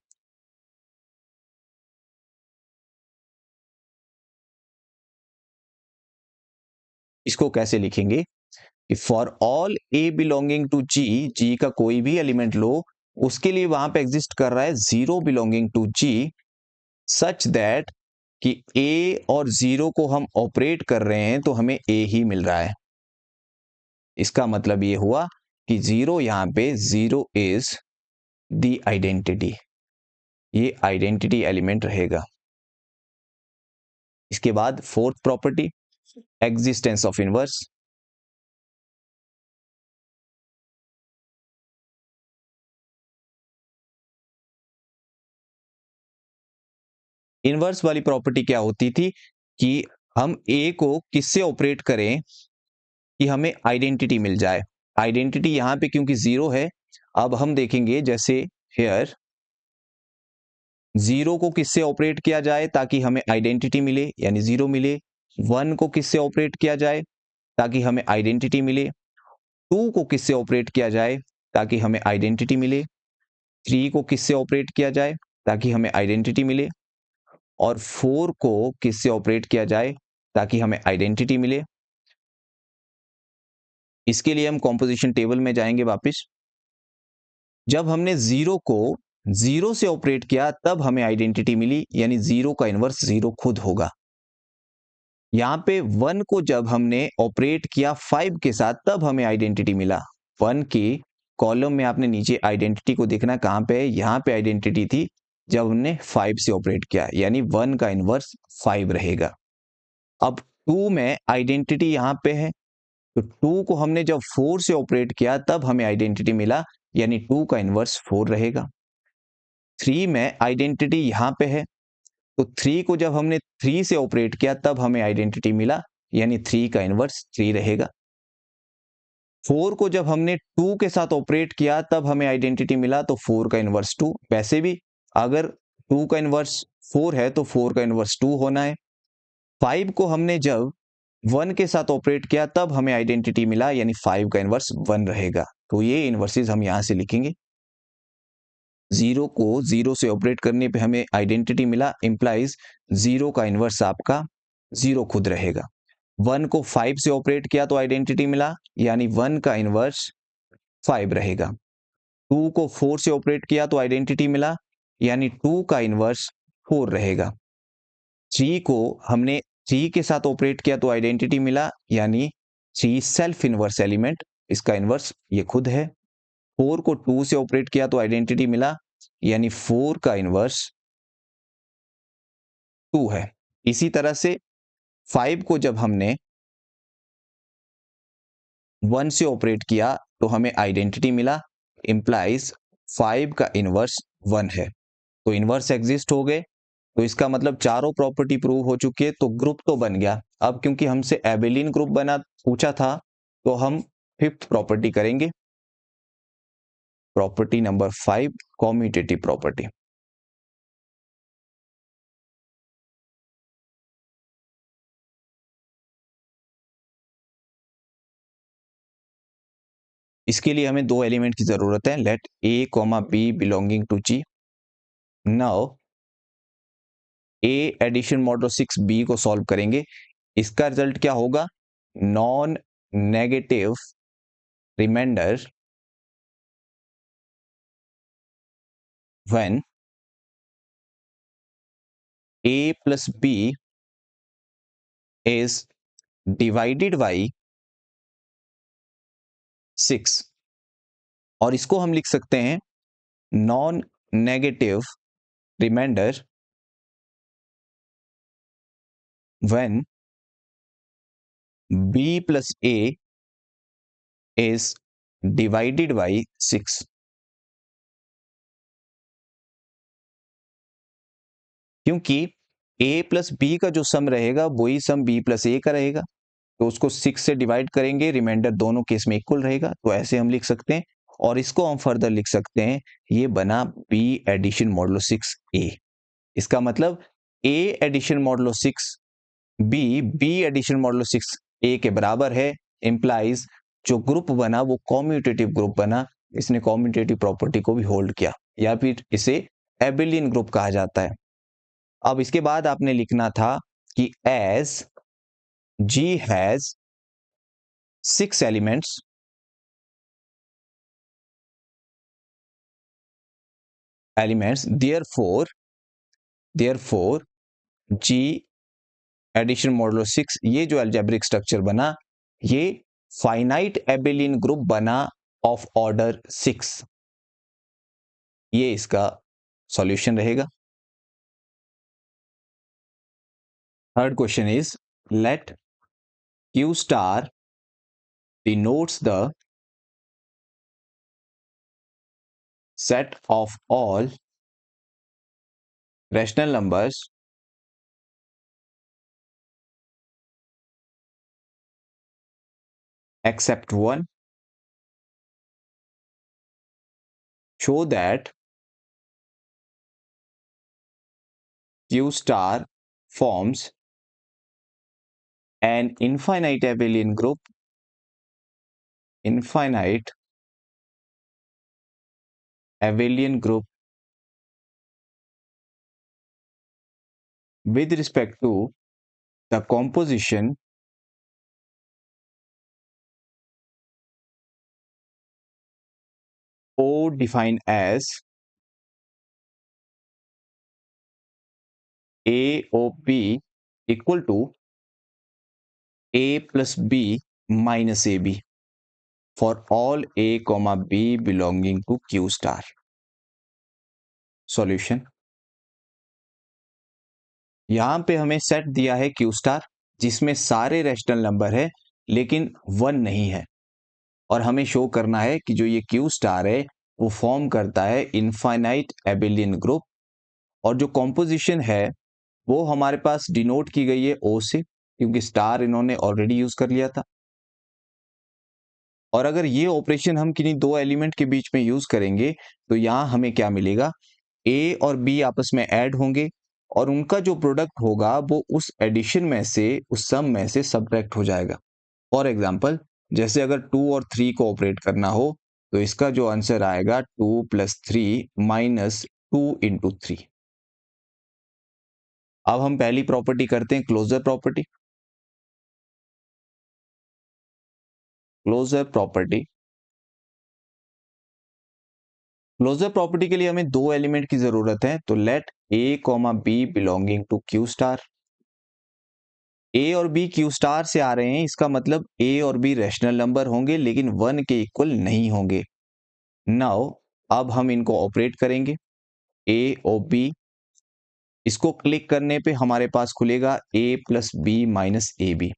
इसको कैसे लिखेंगे कि for all a belonging to G, G का कोई भी एलिमेंट लो, उसके लिए वहां पे एग्जिस्ट कर रहा है 0 belonging to G, such that कि a और 0 को हम ऑपरेट कर रहे हैं तो हमें a ही मिल रहा है। इसका मतलब ये हुआ कि 0 यहां पे 0 इज द आइडेंटिटी, ये आइडेंटिटी एलिमेंट रहेगा। इसके बाद fourth property, existence of inverse. Inverse वाली प्रॉपर्टी क्या होती थी कि हम a को किससे ऑपरेट करें कि हमें आइडेंटिटी मिल जाए। आइडेंटिटी यहां पे क्योंकि 0 है, अब हम देखेंगे जैसे हेयर 0 को किससे ऑपरेट किया जाए ताकि हमें आइडेंटिटी मिले यानी 0 मिले। 1 को किससे ऑपरेट किया जाए ताकि हमें आइडेंटिटी मिले। 2 को किससे ऑपरेट किया जाए ताकि हमें आइडेंटिटी मिले। 3 को किससे ऑपरेट किया जाए ताकि हमें आइडेंटिटी मिले। और 4 को किससे ऑपरेट किया जाए ताकि हमें आइडेंटिटी मिले। इसके लिए हम कॉम्पोजिशन टेबल में जाएंगे वापस। जब हमने 0 को 0 से ऑपरेट किया तब हमें आइडेंटिटी मिली, यानी 0 का इनवर्स 0 खुद होगा। यहां पे 1 को जब हमने ऑपरेट किया 5 के साथ तब हमें आइडेंटिटी मिला। 1 के कॉलम में आपने नीचे आइडेंटिटी को देखना कहां पे है, यहां पे आइडेंटिटी थी जब हमने 5 से ऑपरेट किया, यानी 1 का इनवर्स 5 रहेगा। अब 2 में आइडेंटिटी यहां पे है, तो 2 को हमने जब 4 से ऑपरेट किया तब हमें आइडेंटिटी मिला, यानी 2 का इनवर्स 4 रहेगा। 3 में आइडेंटिटी यहां पे है, तो 3 को जब हमने 3 से ऑपरेट किया तब हमें आइडेंटिटी मिला, यानी 3 का इनवर्स 3 रहेगा। 4 को जब हमने 2 के साथ ऑपरेट किया तब हमें आइडेंटिटी मिला, तो 4 का इनवर्स 2। वैसे भी अगर 2 का इनवर्स 4 है तो 4 का इनवर्स 2 होना है। 5 को हमने जब 1 के साथ ऑपरेट किया तब हमें आइडेंटिटी मिला, यानी 5 का इनवर्स 1 रहेगा। तो ये इनवर्सेस हम यहां से लिखेंगे। 0 को 0 से ऑपरेट करने पे हमें आइडेंटिटी मिला, इंप्लाइज 0 का इनवर्स आपका 0 खुद रहेगा। 1 को 5 से ऑपरेट किया तो आइडेंटिटी मिला, यानी 1 का इनवर्स 5 रहेगा। 2 को 4 से ऑपरेट किया तो आइडेंटिटी मिला, यानी 2 का इनवर्स 4 रहेगा। 3 को हमने 3 के साथ ऑपरेट किया तो आइडेंटिटी मिला, यानी 3 सेल्फ इनवर्स एलिमेंट, इसका इनवर्स ये खुद है। 4 को 2 से ऑपरेट किया तो आइडेंटिटी मिला, यानी 4 का इनवर्स 2 है। इसी तरह से 5 को जब हमने 1 से ऑपरेट किया तो हमें आइडेंटिटी मिला, इंप्लाइज 5 का इनवर्स 1 है। तो इनवर्स एग्जिस्ट हो गए, तो इसका मतलब चारों प्रॉपर्टी प्रूव हो चुकी है, तो ग्रुप तो बन गया। अब क्योंकि हमसे एबेलियन ग्रुप बना पूछा था तो हम फिफ्थ प्रॉपर्टी करेंगे, प्रॉपर्टी नंबर 5, कॉम्यूटेटिव प्रॉपर्टी। इसके लिए हमें दो एलिमेंट की जरूरत है, let A comma B belonging to G. Now A addition modulo 6 B को सॉल्व करेंगे। इसका रिजल्ट क्या होगा, non negative remainder when a plus b is divided by 6। और इसको हम लिख सकते हैं non negative remainder when b plus a is divided by 6। क्योंकि a प्लस बी का जो सम रहेगा वही सम b प्लस ए का रहेगा, तो उसको 6 से डिवाइड करेंगे, रिमाइंडर दोनों केस में इक्वल रहेगा, तो ऐसे हम लिख सकते हैं। और इसको हम फर्दर लिख सकते हैं, ये बना b एडिशन मॉडुलो 6 a। इसका मतलब a addition modulo 6 b addition modulo 6 a के बराबर है, इंप्लाइज जो ग्रुप बना वो कॉम्यूटेटिव ग्रुप बना, इसने कॉम्यूटेटिव प्रॉपर्टी को भी होल्ड किया, या फिर इसे एबेलियन ग्रुप कहा जाता है। अब इसके बाद आपने लिखना था कि as G has 6 elements, therefore G addition modulo 6, ये जो अलजेब्रिक स्ट्रक्चर बना, ये फाइनाइट एबेलियन ग्रुप बना ऑफ ऑर्डर 6। ये इसका सॉल्यूशन रहेगा। Third question is let Q star denotes the set of all rational numbers except one. Show that Q star forms an infinite abelian group with respect to the composition O defined as AOP equal to A plus B minus AB for all A comma B belonging to Q star. Solution. यहां पे हमें सेट दिया है Q स्टार, जिसमें सारे रैशनल नंबर है लेकिन 1 नहीं है, और हमें शो करना है कि जो ये Q स्टार है वो फॉर्म करता है इनफाइनाइट एबेलियन ग्रुप, और जो कॉम्पोजिशन है वो हमारे पास डिनोट की गई है O से, क्योंकि स्टार इन्होंने ऑलरेडी यूज कर लिया था। और अगर ये ऑपरेशन हम किन्हीं दो एलिमेंट के बीच में यूज करेंगे तो यहां हमें क्या मिलेगा, A और B आपस में ऐड होंगे और उनका जो प्रोडक्ट होगा वो उस एडिशन में से, उस सम में से सब्ट्रैक्ट हो जाएगा। फॉर एग्जाम्पल, जैसे अगर 2 और 3 को ऑपरेट करना हो तो इसका जो आंसर आएगा 2 + 3 - 2 × 3। अब हम पहली प्रॉपर्टी करते हैं क्लोजर प्रॉपर्टी। क्लोजर प्रॉपर्टी के लिए हमें दो एलिमेंट की जरूरत है, तो let A, B belonging to Q star. A और B Q स्टार से आ रहे हैं, इसका मतलब A और B रैशनल नंबर होंगे लेकिन 1 के इक्वल नहीं होंगे। नाउ अब हम इनको ऑपरेट करेंगे A और B। इसको क्लिक करने पे हमारे पास खुलेगा A + B - AB।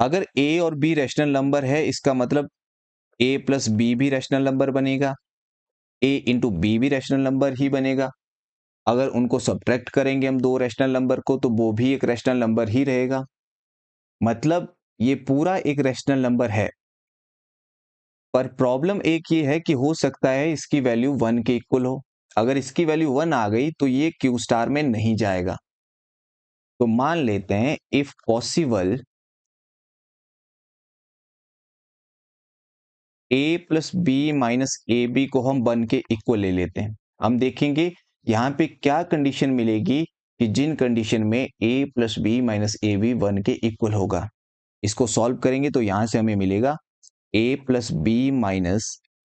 अगर A और B रैशनल नंबर है, इसका मतलब A + B भी रैशनल नंबर बनेगा, A × B भी रैशनल नंबर ही बनेगा। अगर उनको सब्ट्रैक्ट करेंगे हम दो रैशनल नंबर को तो वो भी एक रैशनल नंबर ही रहेगा। मतलब ये पूरा एक रैशनल नंबर है, पर प्रॉब्लम एक ये है कि हो सकता है इसकी वैल्यू 1 के इक्वल हो। अगर इसकी वैल्यू 1 आ गई तो ये Q स्टार में नहीं जाएगा। तो मान लेते हैं if possible A + B - AB को हम 1 के इक्वल ले लेते हैं। हम देखेंगे यहां पे क्या कंडीशन मिलेगी कि जिन कंडीशन में A + B - AB 1 के इक्वल होगा। इसको सॉल्व करेंगे तो यहां से हमें मिलेगा A + B -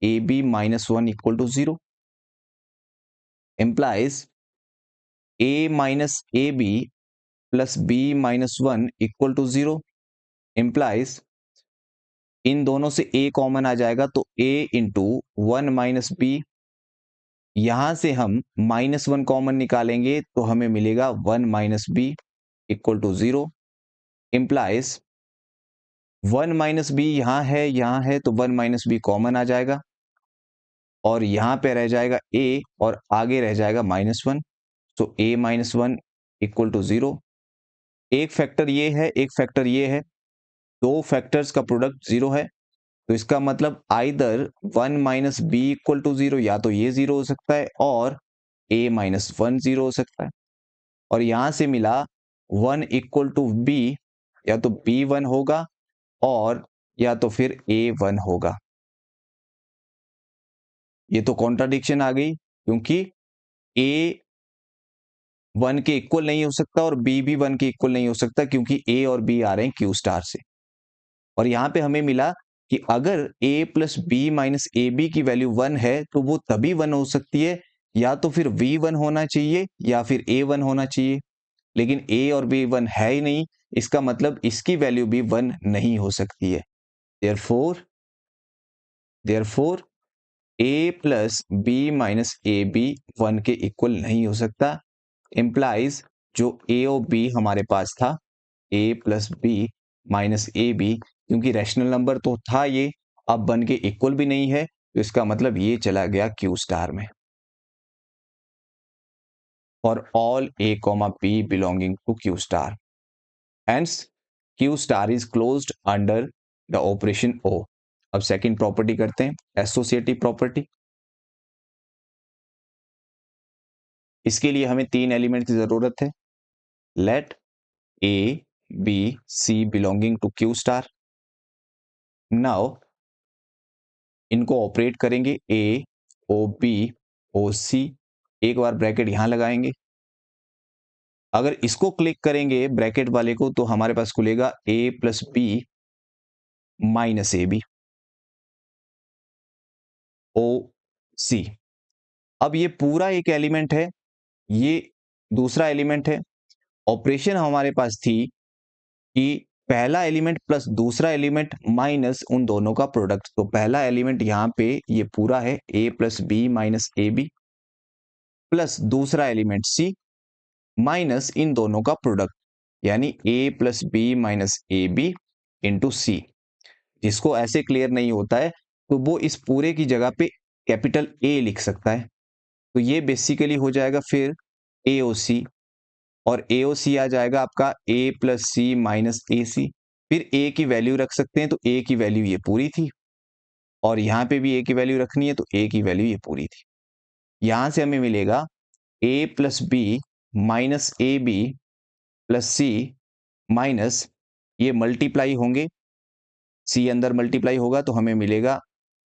AB - 1 = 0 implies A - AB + B - 1 = 0 implies इन दोनों से A कॉमन आ जाएगा तो A × 1 - B। यहां से हम -1 कॉमन निकालेंगे तो हमें मिलेगा 1 - B = 0 implies 1 - B यहां है तो 1 - B कॉमन आ जाएगा और यहां पे रह जाएगा A और आगे रह जाएगा -1, तो A - 1 = 0। एक फैक्टर ये है, एक फैक्टर ये है, दो फैक्टर्स का प्रोडक्ट 0 है, तो इसका मतलब आइदर 1 - B = 0, या तो ये 0 हो सकता है और A - 1 0 हो सकता है। और यहां से मिला 1 = B, या तो B 1 होगा और या तो फिर A 1 होगा। ये तो कॉन्ट्राडिक्शन आ गई, क्योंकि A 1 के इक्वल नहीं हो सकता और B भी 1 के इक्वल नहीं हो सकता, क्योंकि A और B आ रहे हैं Q स्टार से। और यहां पे हमें मिला कि अगर A + B - AB की वैल्यू 1 है तो वो तभी 1 हो सकती है या तो फिर V1 होना चाहिए या फिर A1 होना चाहिए, लेकिन A और B 1 है ही नहीं, इसका मतलब इसकी वैल्यू भी 1 नहीं हो सकती है। Therefore A plus B minus A B 1 के इक्वल नहीं हो सकता। इम्प्लाइज जो A और B हमारे पास था, A plus B minus A B, क्योंकि रैशनल नंबर तो था ये, अब 1 के इक्वल भी नहीं है, तो इसका मतलब ये चला गया Q स्टार में। For all A, B belonging to Q star. Hence, Q star is closed under the operation O. अब सेकंड प्रॉपर्टी करते हैं, एसोसिएटिव प्रॉपर्टी। इसके लिए हमें 3 एलिमेंट की जरूरत है। Let A, B, C belonging to Q star. Now इनको ऑपरेट करेंगे A, O, B, O, C। एक बार ब्रैकेट यहां लगाएंगे। अगर इसको क्लिक करेंगे ब्रैकेट वाले को, तो हमारे पास खुलेगा A plus B minus A b, o c. अब ये पूरा एक एलिमेंट है, ये दूसरा एलिमेंट है। ऑपरेशन हमारे पास थी कि पहला एलिमेंट प्लस दूसरा एलिमेंट माइनस उन दोनों का प्रोडक्ट। तो पहला एलिमेंट यहां पे ये पूरा है A plus B minus A B, plus दूसरा एलिमेंट C माइनस इन दोनों का प्रोडक्ट, यानी A plus B minus A b into c. जिसको ऐसे क्लियर नहीं होता है तो वो इस पूरे की जगह पे कैपिटल A लिख सकता है। तो ये बेसिकली हो जाएगा फिर AOC, और AOC आ जाएगा आपका A प्लस सी माइनस ए सी। फिर A की वैल्यू रख सकते हैं, तो A की वैल्यू ये पूरी थी, और यहाँ पे भी A की वैल्यू रखनी है, तो A की वैल्यू ये पूरी थी। यहाँ से हमें मिलेगा A plus B minus A B plus C minus, ये मल्टीप्लाई होंगे, C अंदर मल्टीप्लाई होगा तो हमें मिलेगा,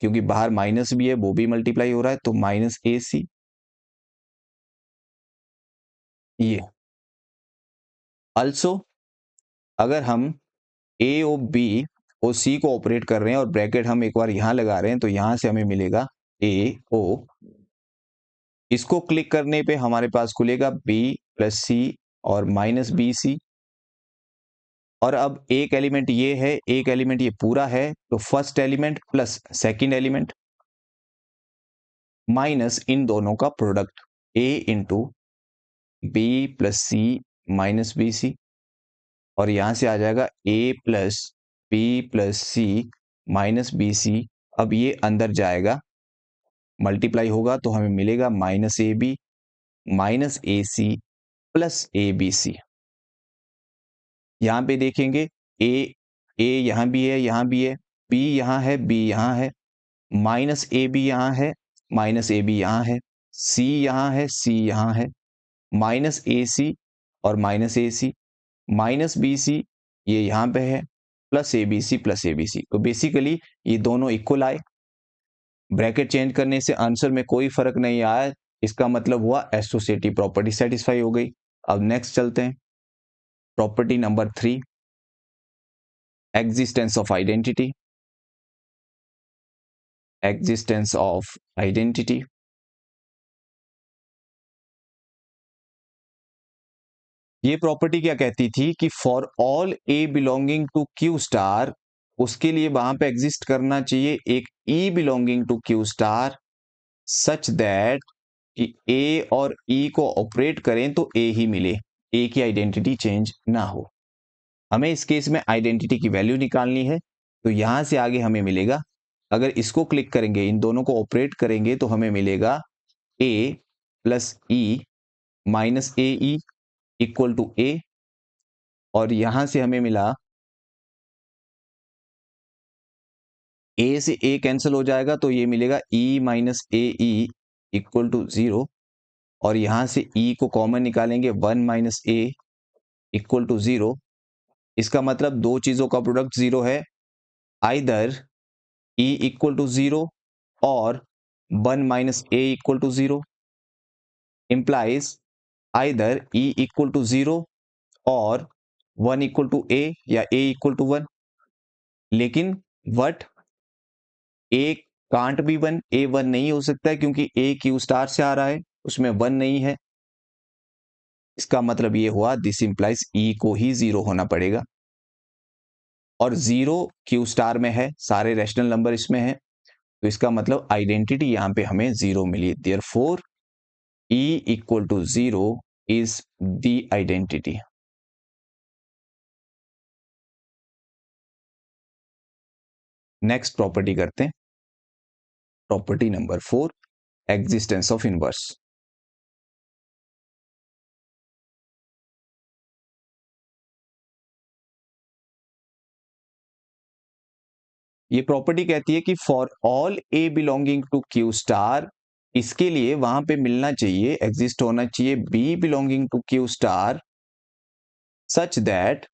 क्योंकि बाहर माइनस भी है वो भी मल्टीप्लाई हो रहा है, तो माइनस ए सी। ये अल्सो अगर हम ए ओ बी ओ सी को ऑपरेट कर रहे हैं और ब्रैकेट हम एक बार यहां लगा रहे हैं, तो यहां से हमें मिलेगा ए ओ, इसको क्लिक करने पे हमारे पास खुलेगा बी प्लस सी और माइनस बी सी। और अब एक एलिमेंट ये है, एक एलिमेंट ये पूरा है, तो first element plus second element minus इन दोनों का product a into b plus C minus B c, और यहां से आ जाएगा a plus B plus C minus B c. अब ये अंदर जाएगा, मल्टीप्लाई होगा तो हमें मिलेगा minus A b minus A c plus A B c. यहां पे देखेंगे ए यहां भी है, यहां भी है, बी यहां है, बी यहां है, माइनस ए बी यहां है, माइनस ए बी यहां है, सी यहां है, सी यहां है, माइनस ए सी और माइनस ए सी, माइनस बी सी ये यहां पे है, plus A B C plus A B C. तो बेसिकली ये दोनों इक्वल आए। ब्रैकेट चेंज करने से आंसर में कोई फर्क नहीं आया, इसका मतलब हुआ एसोसिएटिव प्रॉपर्टी सेटिस्फाई हो गई। अब नेक्स्ट चलते हैं, property number 3, existence of identity. Existence of identity, ये प्रॉपर्टी क्या कहती थी कि for all a belonging to Q star, उसके लिए वहां पे एग्जिस्ट करना चाहिए एक e belonging to Q star such that कि ए और ई को ऑपरेट करें तो ए ही मिले, ए की आइडेंटिटी चेंज ना हो। हमें इस केस में आइडेंटिटी की वैल्यू निकालनी है, तो यहां से आगे हमें मिलेगा, अगर इसको क्लिक करेंगे, इन दोनों को ऑपरेट करेंगे, तो हमें मिलेगा a plus e minus a e equal to a, और यहां से हमें मिला ए से ए कैंसिल हो जाएगा, तो ये मिलेगा e minus a e equal to 0, और यहां से ई को कॉमन निकालेंगे, 1 माइनस ए इक्वल टू 0। इसका मतलब दो चीजों का प्रोडक्ट 0 है, आइदर ई इक्वल टू 0 और 1 minus A equal to 0, implies either E equal to 0 और 1 इक्वल टू ए या ए इक्वल टू 1। लेकिन what A can't be 1, A 1 नहीं हो सकता है, क्योंकि ए क्यू स्टार से आ रहा है, उसमें 1 नहीं है, इसका मतलब ये हुआ दिस इंप्लाइज ई को ही 0 होना पड़ेगा, और 0 क्यू स्टार में है, सारे रैशनल नंबर इसमें है, तो इसका मतलब आइडेंटिटी यहां पे हमें 0 मिली। Therefore e equal to 0 is the identity. Next property करते हैं, property number 4, existence of inverse. ये प्रॉपर्टी कहती है कि for all a belonging to Q star, इसके लिए वहां पे मिलना चाहिए, एग्जिस्ट होना चाहिए b belonging to Q star such that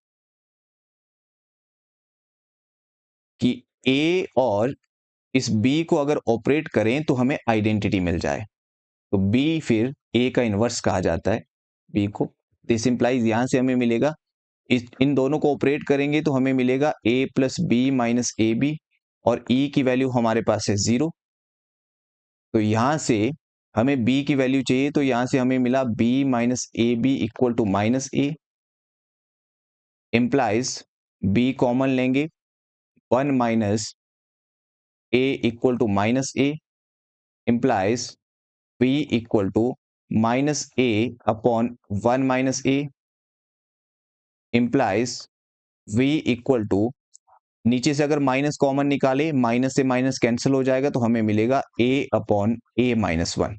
कि ए और इस बी को अगर ऑपरेट करें तो हमें आइडेंटिटी मिल जाए। तो बी फिर ए का इनवर्स कहा जाता है बी को। दिस इंप्लाइज यहां से हमें मिलेगा, इन दोनों को ऑपरेट करेंगे तो हमें मिलेगा a plus B minus A b, और ई की वैल्यू हमारे पास है 0। तो यहां से हमें b की वैल्यू चाहिए, तो यहां से हमें मिला b minus A B equal to minus A, implies b common लेंगे, 1 minus A equal to minus A, implies b equal to minus A upon 1 minus A, implies v equal to, नीचे से अगर माइनस कॉमन निकाले, माइनस से माइनस कैंसिल हो जाएगा, तो हमें मिलेगा a अपॉन a माइनस 1।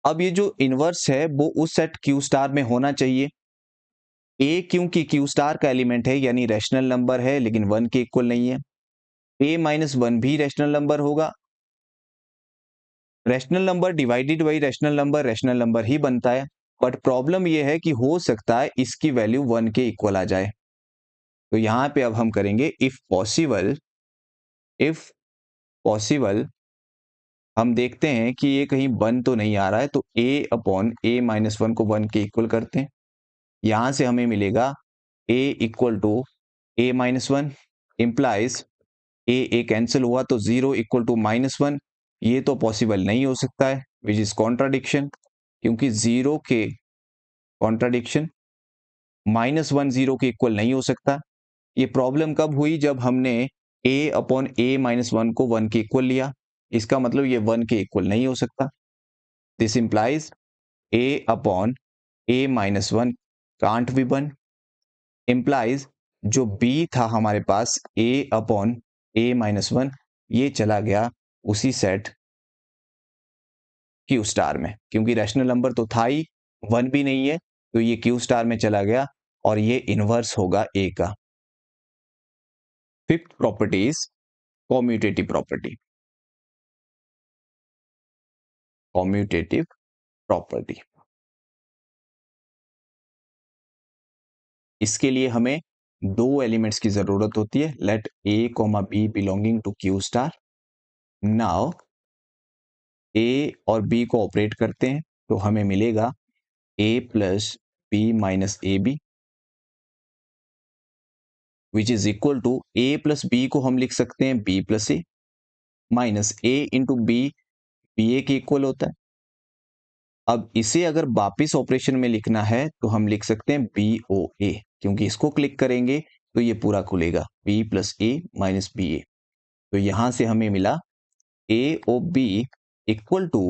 अब ये जो इनवर्स है वो उस सेट क्यू स्टार में होना चाहिए। ए क्योंकि क्यू स्टार का एलिमेंट है यानी रैशनल नंबर है, लेकिन 1 के इक्वल नहीं है। ए माइनस 1 भी रैशनल नंबर होगा। Rational number divided by rational number ही बनता है, बट प्रॉब्लम यह है कि हो सकता है इसकी वैल्यू 1 के इक्वल आ जाए। तो यहां पे अब हम करेंगे इफ पॉसिबल हम देखते हैं कि ये कहीं 1 तो नहीं आ रहा है, तो a अपॉन a माइनस 1 को 1 के इक्वल करते हैं। यहां से हमें मिलेगा a equal to a minus 1, implies A cancel हुआ तो 0 इक्वल टू माइनस 1। ये तो पॉसिबल नहीं हो सकता है, विच इज कॉन्ट्राडिक्शन, क्योंकि 0 के कॉन्ट्राडिक्शन, माइनस 1 0 के इक्वल नहीं हो सकता। ये प्रॉब्लम कब हुई, जब हमने a अपॉन a माइनस 1 को 1 के इक्वल लिया, इसका मतलब ये 1 के इक्वल नहीं हो सकता। This implies a upon a minus 1 can't be 1, implies जो b था हमारे पास a अपॉन a माइनस 1, ये चला गया उसी सेट क्यू स्टार में, क्योंकि रैशनल नंबर तो था ही, 1 भी नहीं है, तो ये क्यू स्टार में चला गया, और ये इनवर्स होगा a का। Fifth property is commutative property. Commutative property, इसके लिए हमें 2 एलिमेंट्स की जरूरत होती है। Let a comma B belonging to Q star. Now a और b को ऑपरेट करते हैं तो हमें मिलेगा a plus B minus A b, which is equal to a plus B को हम लिख सकते हैं b plus a, minus a into b, b a के इक्वल होता है। अब इसे अगर वापिस ऑपरेशन में लिखना है तो हम लिख सकते हैं बी ओ ए, क्योंकि इसको क्लिक करेंगे तो ये पूरा खुलेगा, b plus a minus b a. तो यहां से हमें मिला a o b equal to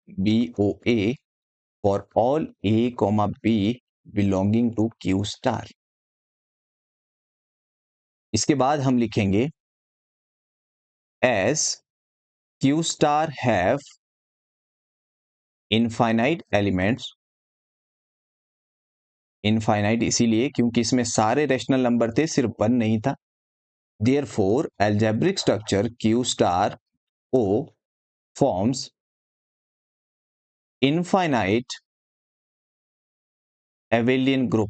b o a for all a comma B belonging to Q star. इसके बाद हम लिखेंगे as Q star have infinite elements, infinite इसीलिए क्योंकि इसमें सारे रैशनल नंबर थे, सिर्फ 1 नहीं था। Therefore algebraic structure Q star o forms infinite abelian group.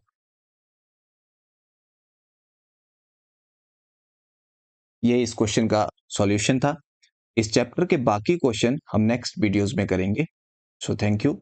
ये इस क्वेश्चन का सॉल्यूशन था। इस चैप्टर के बाकी क्वेश्चन हम नेक्स्ट वीडियोस में करेंगे। So thank you.